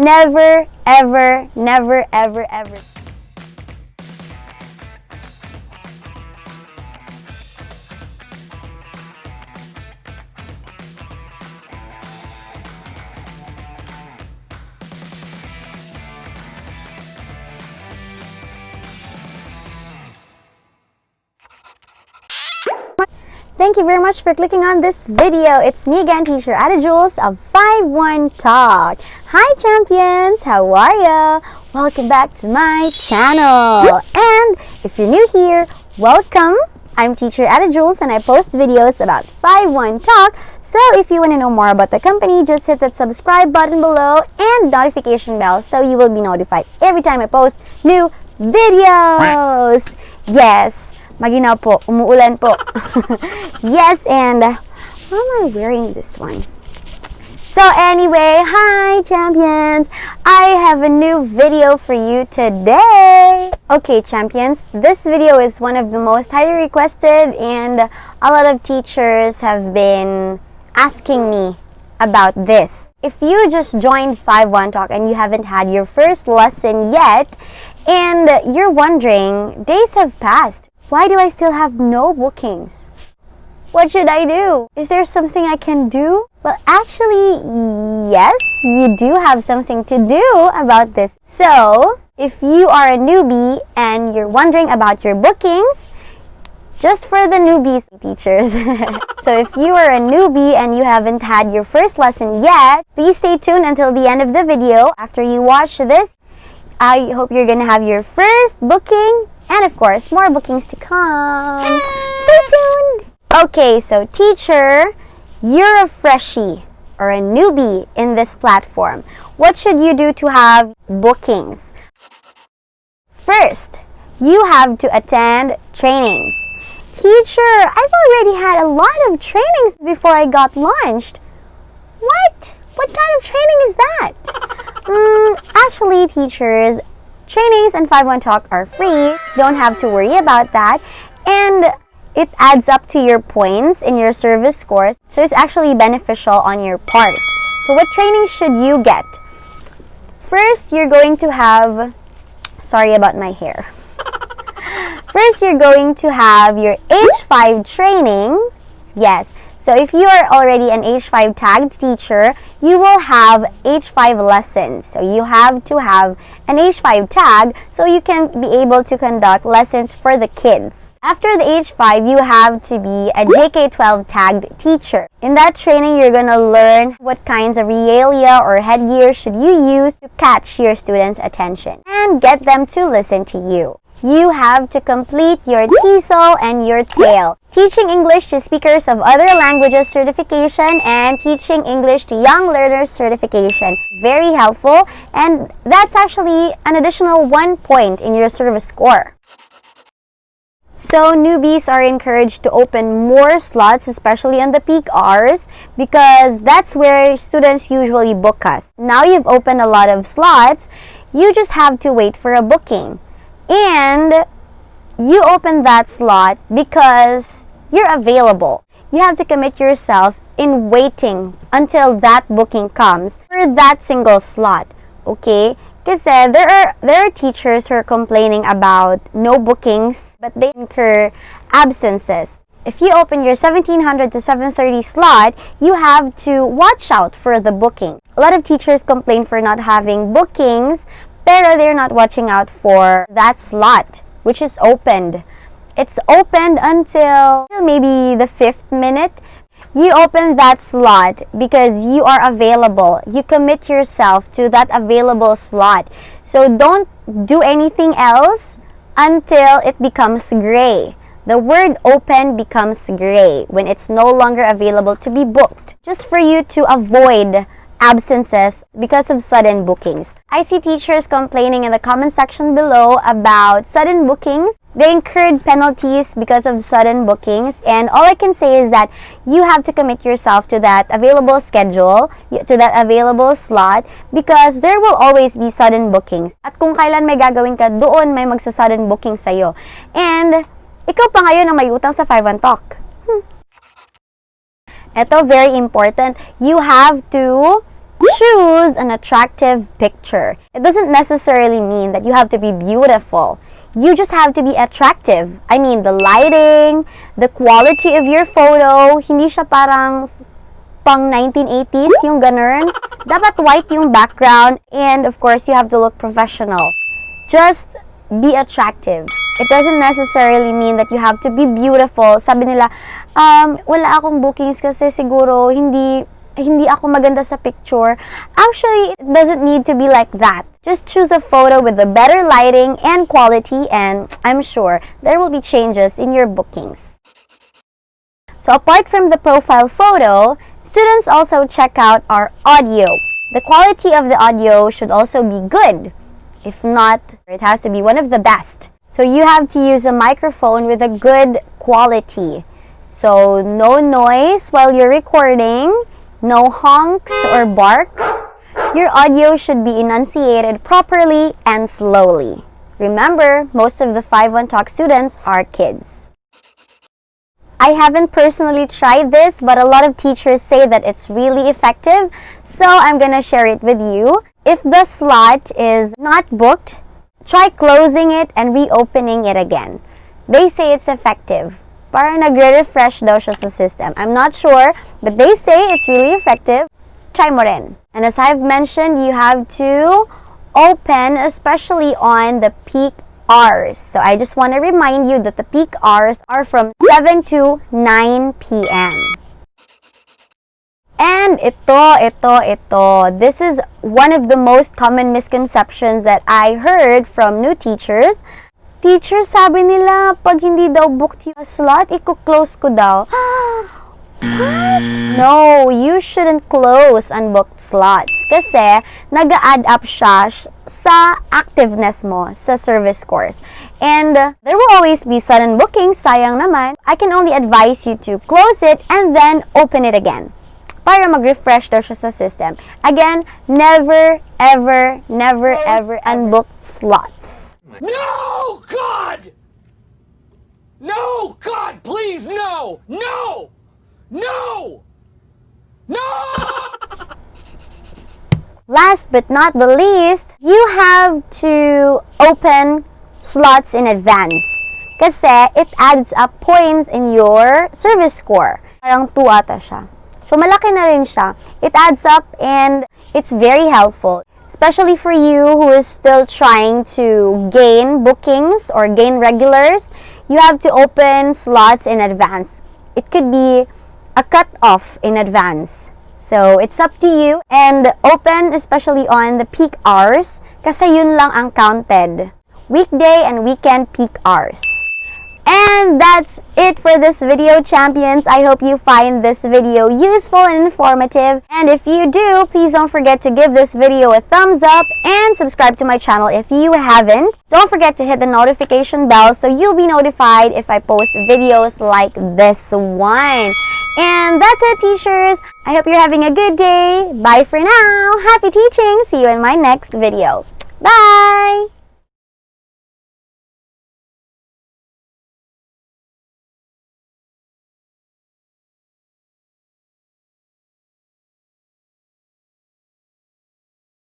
Never, ever, never, ever, ever. Thank you very much for clicking on this video. It's me again, teacher Adah Jules of 51 Talk. Hi champions, how are ya? Welcome back to my channel. And if you're new here, welcome. I'm teacher Adah Jules and I post videos about 51 Talk. So if you want to know more about the company, just hit that subscribe button below and notification bell so you will be notified every time I post new videos. Yes. Maginaw po, umuulan po. Yes, and why am I wearing this one? So anyway, hi champions! I have a new video for you today. Okay champions, this video is one of the most highly requested and a lot of teachers have been asking me about this. If you just joined 51 Talk and you haven't had your first lesson yet and you're wondering, days have passed. Why do I still have no bookings? What should I do? Is there something I can do? Well, actually, yes, you do have something to do about this. So, if you are a newbie and you're wondering about your bookings, just for the newbies teachers. So if you are a newbie and you haven't had your first lesson yet, please stay tuned until the end of the video. After you watch this, I hope you're gonna have your first booking and of course, more bookings to come. Stay tuned! Okay, so teacher, you're a freshie or a newbie in this platform. What should you do to have bookings? First, you have to attend trainings. Teacher, I've already had a lot of trainings before I got launched. What? What kind of training is that? Actually, teachers, trainings and 51 Talk are free. Don't have to worry about that. And it adds up to your points in your service scores. So it's actually beneficial on your part. So what training should you get? First, you're going to have... Sorry about my hair. First, you're going to have your H5 training. Yes. So if you are already an H5 tagged teacher, you will have H5 lessons. So you have to have an H5 tag so you can be able to conduct lessons for the kids. After the H5, you have to be a JK12 tagged teacher. In that training, you're going to learn what kinds of regalia or headgear should you use to catch your students' attention and get them to listen to you. You have to complete your TESOL and your TAIL, Teaching English to Speakers of Other Languages certification and Teaching English to Young Learners certification. Very helpful, and that's actually an additional 1 point in your service score. So newbies are encouraged to open more slots, especially on the peak hours, because that's where students usually book us. Now you've opened a lot of slots, you just have to wait for a booking. And you open that slot because you're available. You have to commit yourself in waiting until that booking comes for that single slot. Okay? Because there are teachers who are complaining about no bookings, but they incur absences. If you open your 1700 to 7:30 slot, you have to watch out for the booking. A lot of teachers complain for not having bookings, pero they're not watching out for that slot, which is opened. It's opened until maybe the 5th minute. You open that slot because you are available. You commit yourself to that available slot. So don't do anything else until it becomes gray. The word open becomes gray when it's no longer available to be booked, just for you to avoid absences because of sudden bookings. I see teachers complaining in the comment section below about sudden bookings. They incurred penalties because of sudden bookings, and all I can say is that you have to commit yourself to that available schedule, to that available slot, because there will always be sudden bookings. At kung kailan may gagawin ka, doon may magsa-sudden booking sa'yo. And ikaw pa ngayon ang may utang sa 51 Talk. Ito, very important. You have to choose an attractive picture. It doesn't necessarily mean that you have to be beautiful. You just have to be attractive. I mean, the lighting, the quality of your photo, hindi siya parang pang 1980s, yung ganun. Dapat white yung background, and of course, you have to look professional. Just be attractive. It doesn't necessarily mean that you have to be beautiful. Sabi nila, wala akong bookings kasi siguro hindi ako maganda sa picture. Actually, it doesn't need to be like that. Just choose a photo with a better lighting and quality, and I'm sure there will be changes in your bookings. So apart from the profile photo, students also check out our audio. The quality of the audio should also be good. If not, it has to be one of the best. So you have to use a microphone with a good quality. So no noise while you're recording, no honks or barks. Your audio should be enunciated properly and slowly. Remember, most of the 5-1 Talk students are kids. I haven't personally tried this, but a lot of teachers say that it's really effective, so I'm gonna share it with you. If the slot is not booked, try closing it and reopening it again. They say it's effective. Parang nagre-refresh daw siya sa system. I'm not sure, but they say it's really effective. Try mo rin. And as I've mentioned, you have to open, especially on the peak hours. So I just want to remind you that the peak hours are from 7 to 9 p.m. And ito. This is one of the most common misconceptions that I heard from new teachers. Teacher, sabi nila, pag hindi daw booked yung slot, i-close ko daw. What? No, you shouldn't close unbooked slots kasi nag-add up siya sa activeness mo sa service course. And there will always be sudden bookings, sayang naman. I can only advise you to close it and then open it again para mag-refresh daw siya sa system. Again, never, ever unbooked slots. No, God! No, God, please, no! No! No! No! Last but not the least, you have to open slots in advance. Kasi it adds up points in your service score. Parang 2 ata siya. So malaki na rin siya. It adds up and it's very helpful. Especially for you who is still trying to gain bookings or gain regulars, you have to open slots in advance. It could be a cut-off in advance. So, it's up to you. And open especially on the peak hours kasi yun lang ang counted. Weekday and weekend peak hours. And that's it for this video, champions. I hope you find this video useful and informative. And if you do, please don't forget to give this video a thumbs up and subscribe to my channel if you haven't. Don't forget to hit the notification bell so you'll be notified if I post videos like this one. And that's it, teachers. I hope you're having a good day. Bye for now. Happy teaching. See you in my next video. Bye!